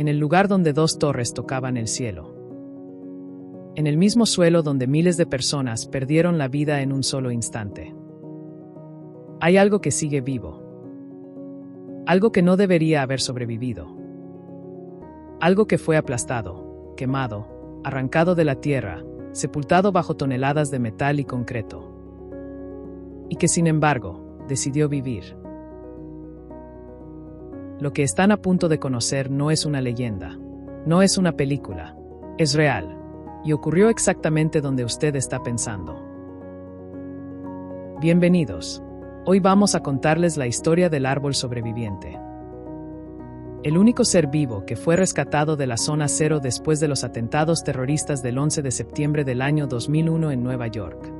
en el lugar donde dos torres tocaban el cielo. En el mismo suelo donde miles de personas perdieron la vida en un solo instante. Hay algo que sigue vivo. Algo que no debería haber sobrevivido. Algo que fue aplastado, quemado, arrancado de la tierra, sepultado bajo toneladas de metal y concreto. Y que sin embargo, decidió vivir. Lo que están a punto de conocer no es una leyenda, no es una película, es real, y ocurrió exactamente donde usted está pensando. Bienvenidos. Hoy vamos a contarles la historia del árbol sobreviviente. El único ser vivo que fue rescatado de la zona cero después de los atentados terroristas del 11 de septiembre del año 2001 en Nueva York.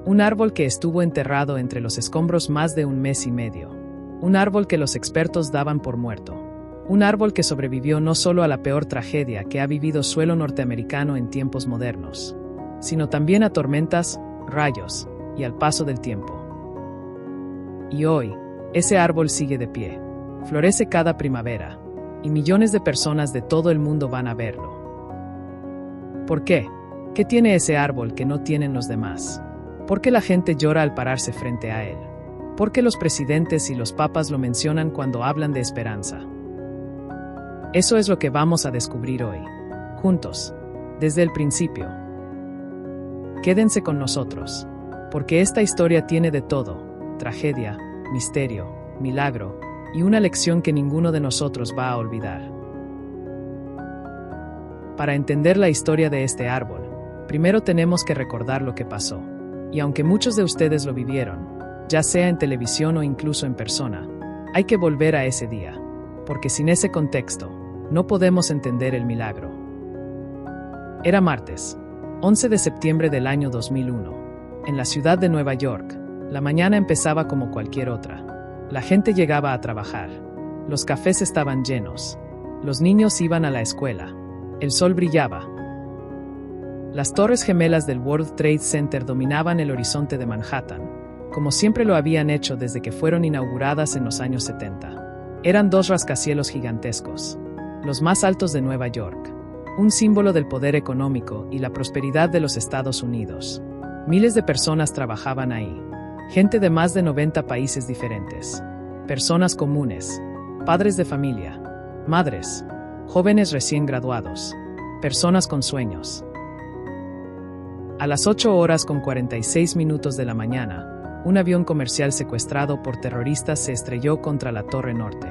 Un árbol que estuvo enterrado entre los escombros más de un mes y medio. Un árbol que los expertos daban por muerto. Un árbol que sobrevivió no solo a la peor tragedia que ha vivido suelo norteamericano en tiempos modernos, sino también a tormentas, rayos y al paso del tiempo. Y hoy, ese árbol sigue de pie. Florece cada primavera, y millones de personas de todo el mundo van a verlo. ¿Por qué? ¿Qué tiene ese árbol que no tienen los demás? ¿Por qué la gente llora al pararse frente a él? ¿Por qué los presidentes y los papas lo mencionan cuando hablan de esperanza? Eso es lo que vamos a descubrir hoy, juntos, desde el principio. Quédense con nosotros, porque esta historia tiene de todo: tragedia, misterio, milagro, y una lección que ninguno de nosotros va a olvidar. Para entender la historia de este árbol, primero tenemos que recordar lo que pasó. Y aunque muchos de ustedes lo vivieron, ya sea en televisión o incluso en persona, hay que volver a ese día, porque sin ese contexto, no podemos entender el milagro. Era martes, 11 de septiembre del año 2001, en la ciudad de Nueva York. La mañana empezaba como cualquier otra. La gente llegaba a trabajar. Los cafés estaban llenos. Los niños iban a la escuela. El sol brillaba. Las torres gemelas del World Trade Center dominaban el horizonte de Manhattan, como siempre lo habían hecho desde que fueron inauguradas en los años 70. Eran dos rascacielos gigantescos, los más altos de Nueva York, un símbolo del poder económico y la prosperidad de los Estados Unidos. Miles de personas trabajaban ahí. Gente de más de 90 países diferentes. Personas comunes. Padres de familia. Madres. Jóvenes recién graduados. Personas con sueños. A las 8:46 de la mañana, un avión comercial secuestrado por terroristas se estrelló contra la Torre Norte.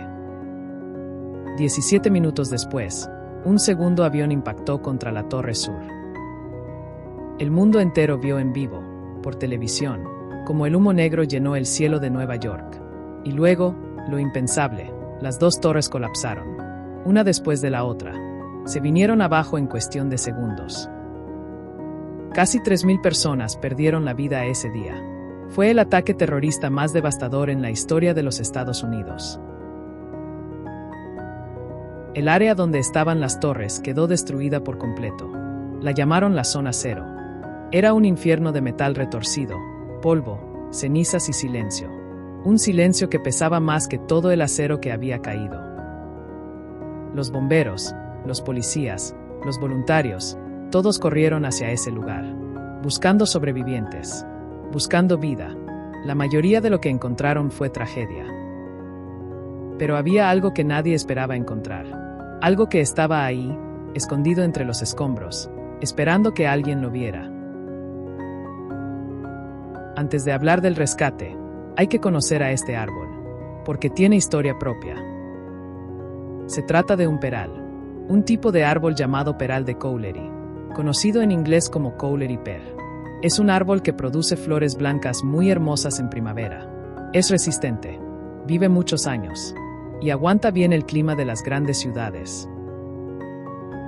17 minutos después, un segundo avión impactó contra la Torre Sur. El mundo entero vio en vivo, por televisión, como el humo negro llenó el cielo de Nueva York. Y luego, lo impensable, las dos torres colapsaron, una después de la otra. Se vinieron abajo en cuestión de segundos. Casi 3.000 personas perdieron la vida ese día. Fue el ataque terrorista más devastador en la historia de los Estados Unidos. El área donde estaban las torres quedó destruida por completo. La llamaron la Zona Cero. Era un infierno de metal retorcido, polvo, cenizas y silencio. Un silencio que pesaba más que todo el acero que había caído. Los bomberos, los policías, los voluntarios, todos corrieron hacia ese lugar, buscando sobrevivientes, buscando vida. La mayoría de lo que encontraron fue tragedia. Pero había algo que nadie esperaba encontrar. Algo que estaba ahí, escondido entre los escombros, esperando que alguien lo viera. Antes de hablar del rescate, hay que conocer a este árbol, porque tiene historia propia. Se trata de un peral, un tipo de árbol llamado peral de Coulery, conocido en inglés como Coulery pear. Es un árbol que produce flores blancas muy hermosas en primavera. Es resistente, vive muchos años, y aguanta bien el clima de las grandes ciudades.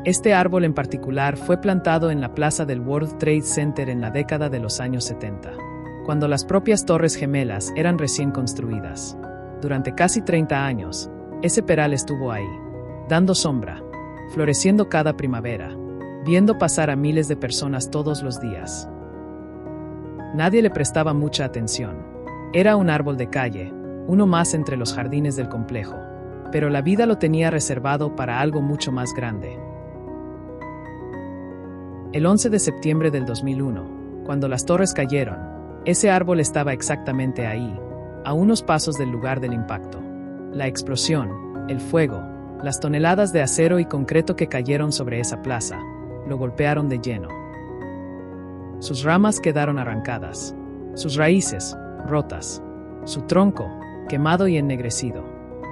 Este árbol en particular fue plantado en la plaza del World Trade Center en la década de los años 70, cuando las propias Torres Gemelas eran recién construidas. Durante casi 30 años, ese peral estuvo ahí, dando sombra, floreciendo cada primavera, viendo pasar a miles de personas todos los días. Nadie le prestaba mucha atención. Era un árbol de calle, uno más entre los jardines del complejo. pero la vida lo tenía reservado para algo mucho más grande. El 11 de septiembre del 2001, cuando las torres cayeron, ese árbol estaba exactamente ahí, a unos pasos del lugar del impacto. La explosión, el fuego, las toneladas de acero y concreto que cayeron sobre esa plaza, lo golpearon de lleno. Sus ramas quedaron arrancadas, sus raíces, rotas, su tronco, quemado y ennegrecido,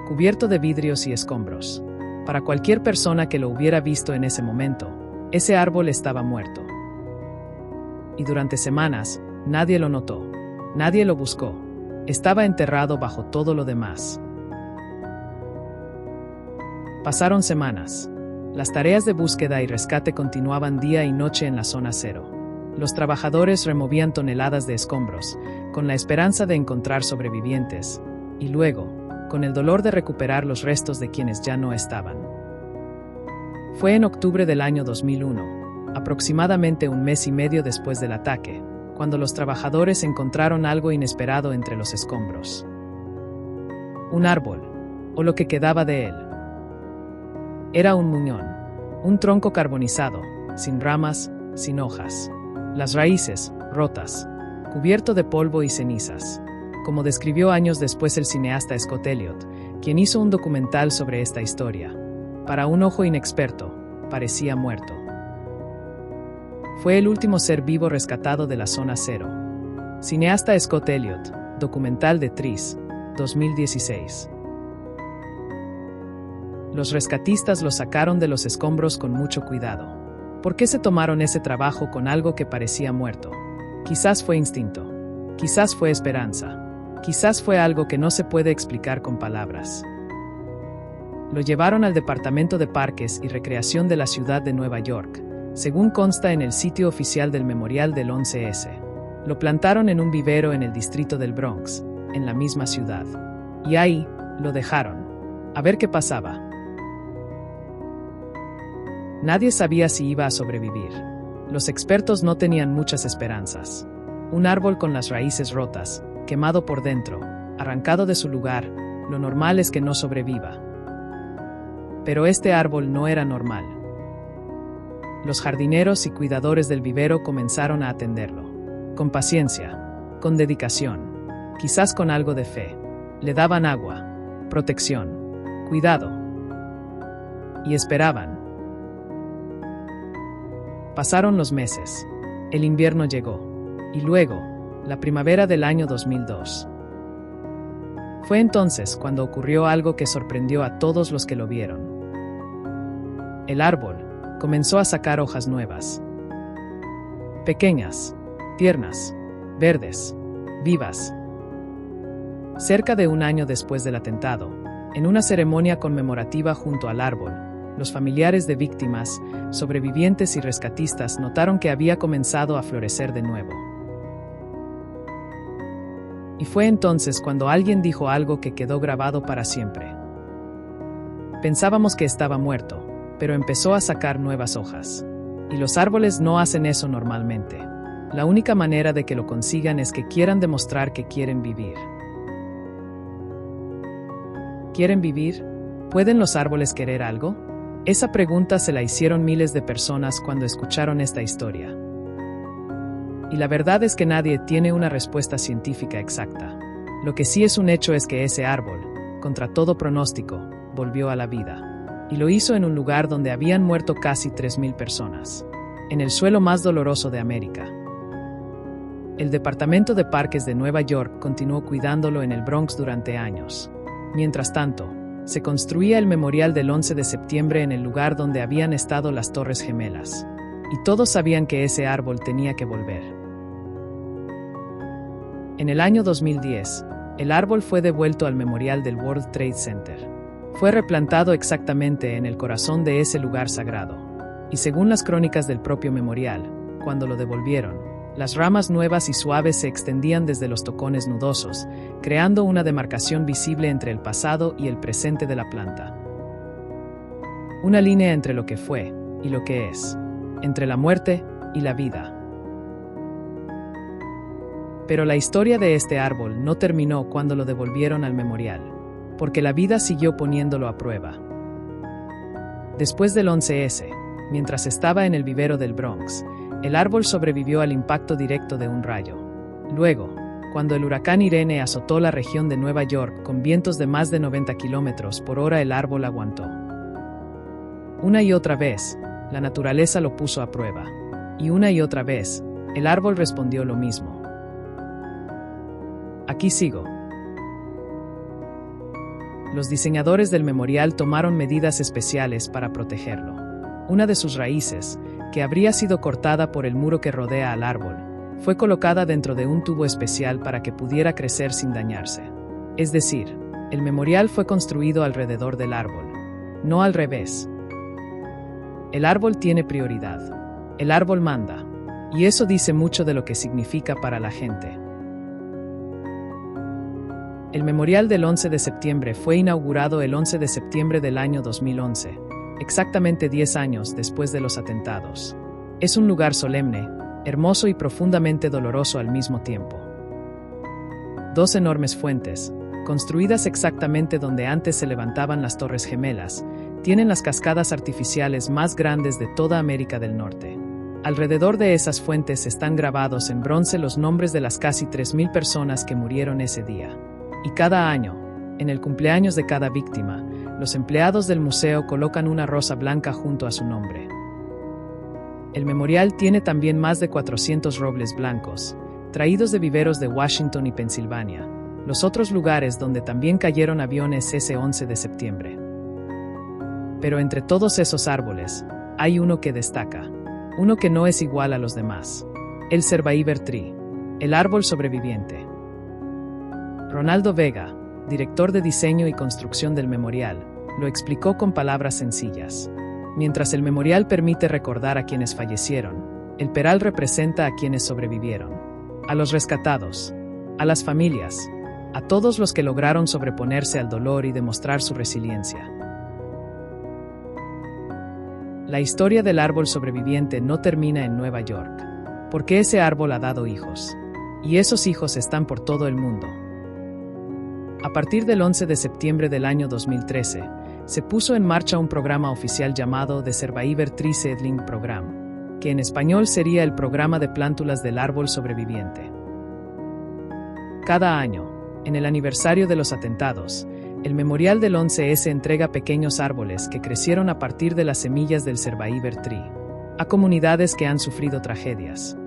cubierto de vidrios y escombros. Para cualquier persona que lo hubiera visto en ese momento, ese árbol estaba muerto. Y durante semanas, nadie lo notó, nadie lo buscó, estaba enterrado bajo todo lo demás. Pasaron semanas. Las tareas de búsqueda y rescate continuaban día y noche en la zona cero. Los trabajadores removían toneladas de escombros, con la esperanza de encontrar sobrevivientes, y luego, con el dolor de recuperar los restos de quienes ya no estaban. Fue en octubre del año 2001, aproximadamente un mes y medio después del ataque, cuando los trabajadores encontraron algo inesperado entre los escombros. Un árbol, o lo que quedaba de él. Era un muñón, un tronco carbonizado, sin ramas, sin hojas. Las raíces, rotas, cubierto de polvo y cenizas, como describió años después el cineasta Scott Elliott, quien hizo un documental sobre esta historia. Para un ojo inexperto, parecía muerto. Fue el último ser vivo rescatado de la zona cero. Cineasta Scott Elliott, documental de Tris, 2016. Los rescatistas lo sacaron de los escombros con mucho cuidado. ¿Por qué se tomaron ese trabajo con algo que parecía muerto? Quizás fue instinto. Quizás fue esperanza. Quizás fue algo que no se puede explicar con palabras. Lo llevaron al Departamento de Parques y Recreación de la ciudad de Nueva York, según consta en el sitio oficial del Memorial del 11S. Lo plantaron en un vivero en el distrito del Bronx, en la misma ciudad. Y ahí, lo dejaron. A ver qué pasaba. Nadie sabía si iba a sobrevivir. Los expertos no tenían muchas esperanzas. Un árbol con las raíces rotas, quemado por dentro, arrancado de su lugar, lo normal es que no sobreviva. Pero este árbol no era normal. Los jardineros y cuidadores del vivero comenzaron a atenderlo. Con paciencia, con dedicación, quizás con algo de fe. Le daban agua, protección, cuidado. Y esperaban. Pasaron los meses. El invierno llegó. Y luego, la primavera del año 2002. Fue entonces cuando ocurrió algo que sorprendió a todos los que lo vieron. El árbol comenzó a sacar hojas nuevas. Pequeñas, tiernas, verdes, vivas. Cerca de un año después del atentado, en una ceremonia conmemorativa junto al árbol, los familiares de víctimas, sobrevivientes y rescatistas notaron que había comenzado a florecer de nuevo. Y fue entonces cuando alguien dijo algo que quedó grabado para siempre. Pensábamos que estaba muerto, pero empezó a sacar nuevas hojas. Y los árboles no hacen eso normalmente. La única manera de que lo consigan es que quieran demostrar que quieren vivir. ¿Quieren vivir? ¿Pueden los árboles querer algo? Esa pregunta se la hicieron miles de personas cuando escucharon esta historia. Y la verdad es que nadie tiene una respuesta científica exacta. Lo que sí es un hecho es que ese árbol, contra todo pronóstico, volvió a la vida. Y lo hizo en un lugar donde habían muerto casi 3.000 personas. En el suelo más doloroso de América. El Departamento de Parques de Nueva York continuó cuidándolo en el Bronx durante años. Mientras tanto, se construía el memorial del 11 de septiembre en el lugar donde habían estado las Torres Gemelas. Y todos sabían que ese árbol tenía que volver. En el año 2010, el árbol fue devuelto al memorial del World Trade Center. Fue replantado exactamente en el corazón de ese lugar sagrado. Y según las crónicas del propio memorial, cuando lo devolvieron, las ramas nuevas y suaves se extendían desde los tocones nudosos, creando una demarcación visible entre el pasado y el presente de la planta. Una línea entre lo que fue y lo que es, entre la muerte y la vida. Pero la historia de este árbol no terminó cuando lo devolvieron al memorial. porque la vida siguió poniéndolo a prueba. Después del 11S, mientras estaba en el vivero del Bronx, el árbol sobrevivió al impacto directo de un rayo. Luego, cuando el huracán Irene azotó la región de Nueva York con vientos de más de 90 kilómetros por hora, el árbol aguantó. Una y otra vez, la naturaleza lo puso a prueba. Y una y otra vez, el árbol respondió lo mismo. Aquí sigo. Los diseñadores del memorial tomaron medidas especiales para protegerlo. Una de sus raíces, que habría sido cortada por el muro que rodea al árbol, fue colocada dentro de un tubo especial para que pudiera crecer sin dañarse. Es decir, el memorial fue construido alrededor del árbol, no al revés. El árbol tiene prioridad. El árbol manda. Y eso dice mucho de lo que significa para la gente. El memorial del 11 de septiembre fue inaugurado el 11 de septiembre del año 2011, exactamente 10 años después de los atentados. Es un lugar solemne, hermoso y profundamente doloroso al mismo tiempo. Dos enormes fuentes, construidas exactamente donde antes se levantaban las Torres Gemelas, tienen las cascadas artificiales más grandes de toda América del Norte. Alrededor de esas fuentes están grabados en bronce los nombres de las casi 3.000 personas que murieron ese día. Y cada año, en el cumpleaños de cada víctima, los empleados del museo colocan una rosa blanca junto a su nombre. El memorial tiene también más de 400 robles blancos, traídos de viveros de Washington y Pensilvania, los otros lugares donde también cayeron aviones ese 11 de septiembre. Pero entre todos esos árboles, hay uno que destaca, uno que no es igual a los demás: el Survivor Tree, el árbol sobreviviente. Ronaldo Vega, director de diseño y construcción del memorial, lo explicó con palabras sencillas. Mientras el memorial permite recordar a quienes fallecieron, el peral representa a quienes sobrevivieron, a los rescatados, a las familias, a todos los que lograron sobreponerse al dolor y demostrar su resiliencia. La historia del árbol sobreviviente no termina en Nueva York, porque ese árbol ha dado hijos, y esos hijos están por todo el mundo. A partir del 11 de septiembre del año 2013, se puso en marcha un programa oficial llamado The Survivor Tree Seedling Program, que en español sería el programa de plántulas del árbol sobreviviente. Cada año, en el aniversario de los atentados, el memorial del 11S entrega pequeños árboles que crecieron a partir de las semillas del Survivor Tree, a comunidades que han sufrido tragedias.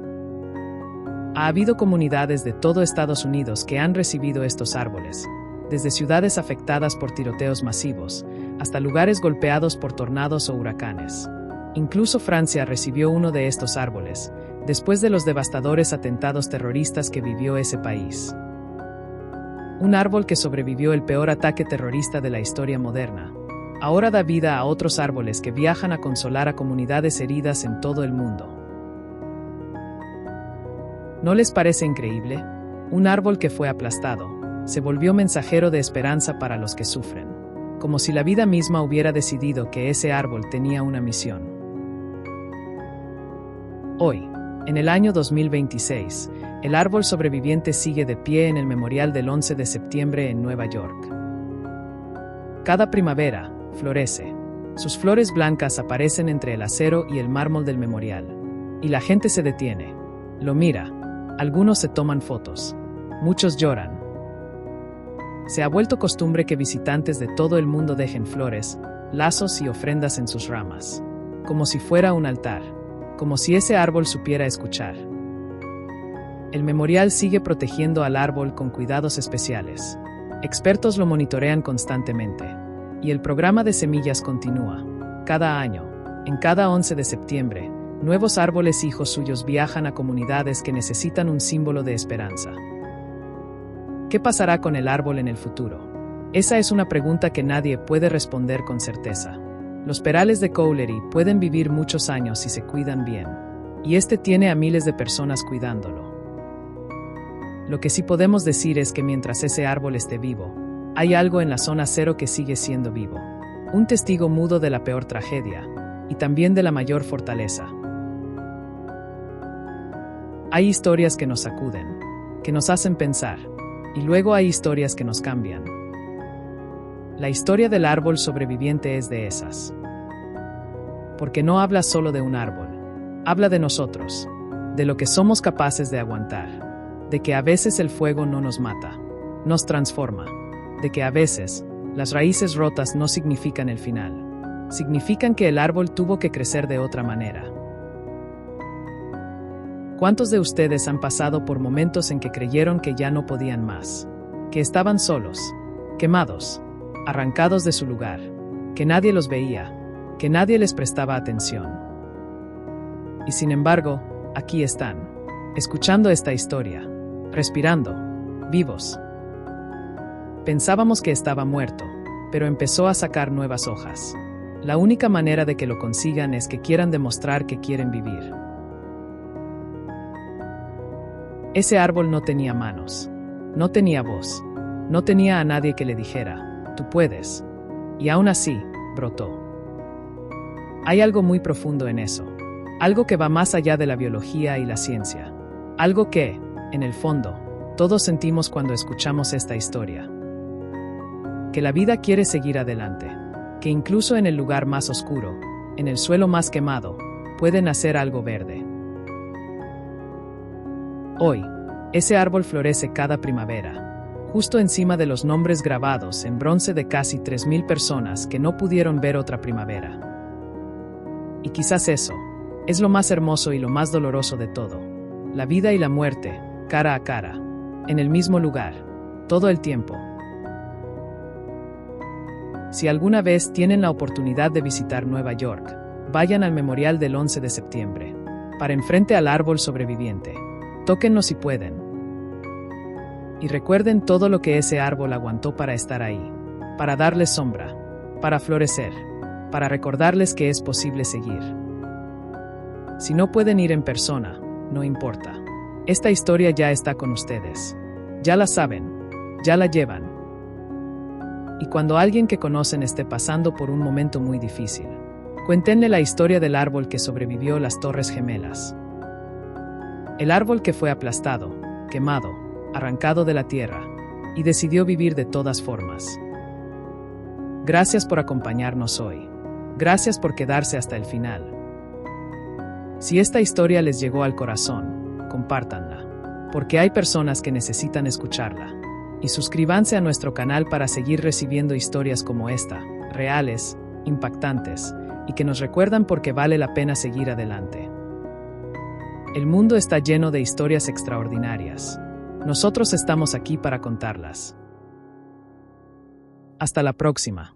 Ha habido comunidades de todo Estados Unidos que han recibido estos árboles, desde ciudades afectadas por tiroteos masivos, hasta lugares golpeados por tornados o huracanes. Incluso Francia recibió uno de estos árboles, después de los devastadores atentados terroristas que vivió ese país. Un árbol que sobrevivió el peor ataque terrorista de la historia moderna, ahora da vida a otros árboles que viajan a consolar a comunidades heridas en todo el mundo. ¿No les parece increíble? Un árbol que fue aplastado se volvió mensajero de esperanza para los que sufren, como si la vida misma hubiera decidido que ese árbol tenía una misión. Hoy, en el año 2026, el árbol sobreviviente sigue de pie en el memorial del 11 de septiembre en Nueva York. Cada primavera, florece. Sus flores blancas aparecen entre el acero y el mármol del memorial, y la gente se detiene, lo mira, algunos se toman fotos, muchos lloran. Se ha vuelto costumbre que visitantes de todo el mundo dejen flores, lazos y ofrendas en sus ramas, como si fuera un altar, como si ese árbol supiera escuchar. El memorial sigue protegiendo al árbol con cuidados especiales. Expertos lo monitorean constantemente, y el programa de semillas continúa. Cada año, en cada 11 de septiembre, nuevos árboles hijos suyos viajan a comunidades que necesitan un símbolo de esperanza. ¿Qué pasará con el árbol en el futuro? Esa es una pregunta que nadie puede responder con certeza. Los perales de Coulery pueden vivir muchos años si se cuidan bien, y este tiene a miles de personas cuidándolo. Lo que sí podemos decir es que mientras ese árbol esté vivo, hay algo en la zona cero que sigue siendo vivo. Un testigo mudo de la peor tragedia, y también de la mayor fortaleza. Hay historias que nos sacuden, que nos hacen pensar, y luego hay historias que nos cambian. La historia del árbol sobreviviente es de esas. Porque no habla solo de un árbol, habla de nosotros, de lo que somos capaces de aguantar, de que a veces el fuego no nos mata, nos transforma, de que a veces las raíces rotas no significan el final, significan que el árbol tuvo que crecer de otra manera. ¿Cuántos de ustedes han pasado por momentos en que creyeron que ya no podían más, que estaban solos, quemados, arrancados de su lugar, que nadie los veía, que nadie les prestaba atención? Y sin embargo, aquí están, escuchando esta historia, respirando, vivos. Pensábamos que estaba muerto, pero empezó a sacar nuevas hojas. La única manera de que lo consigan es que quieran demostrar que quieren vivir. Ese árbol no tenía manos, no tenía voz, no tenía a nadie que le dijera, tú puedes. Y aún así, brotó. Hay algo muy profundo en eso, algo que va más allá de la biología y la ciencia, algo que, en el fondo, todos sentimos cuando escuchamos esta historia. Que la vida quiere seguir adelante, que incluso en el lugar más oscuro, en el suelo más quemado, puede nacer algo verde. Hoy, ese árbol florece cada primavera, justo encima de los nombres grabados en bronce de casi 3.000 personas que no pudieron ver otra primavera. Y quizás eso es lo más hermoso y lo más doloroso de todo. La vida y la muerte, cara a cara, en el mismo lugar, todo el tiempo. Si alguna vez tienen la oportunidad de visitar Nueva York, vayan al memorial del 11 de septiembre, para enfrente al árbol sobreviviente. Tóquenlo si pueden. Y recuerden todo lo que ese árbol aguantó para estar ahí, para darles sombra, para florecer, para recordarles que es posible seguir. Si no pueden ir en persona, no importa. Esta historia ya está con ustedes. Ya la saben, ya la llevan. Y cuando alguien que conocen esté pasando por un momento muy difícil, cuéntenle la historia del árbol que sobrevivió las Torres Gemelas. El árbol que fue aplastado, quemado, arrancado de la tierra, y decidió vivir de todas formas. Gracias por acompañarnos hoy. Gracias por quedarse hasta el final. Si esta historia les llegó al corazón, compártanla, porque hay personas que necesitan escucharla. Y suscríbanse a nuestro canal para seguir recibiendo historias como esta, reales, impactantes, y que nos recuerdan por qué vale la pena seguir adelante. El mundo está lleno de historias extraordinarias. Nosotros estamos aquí para contarlas. Hasta la próxima.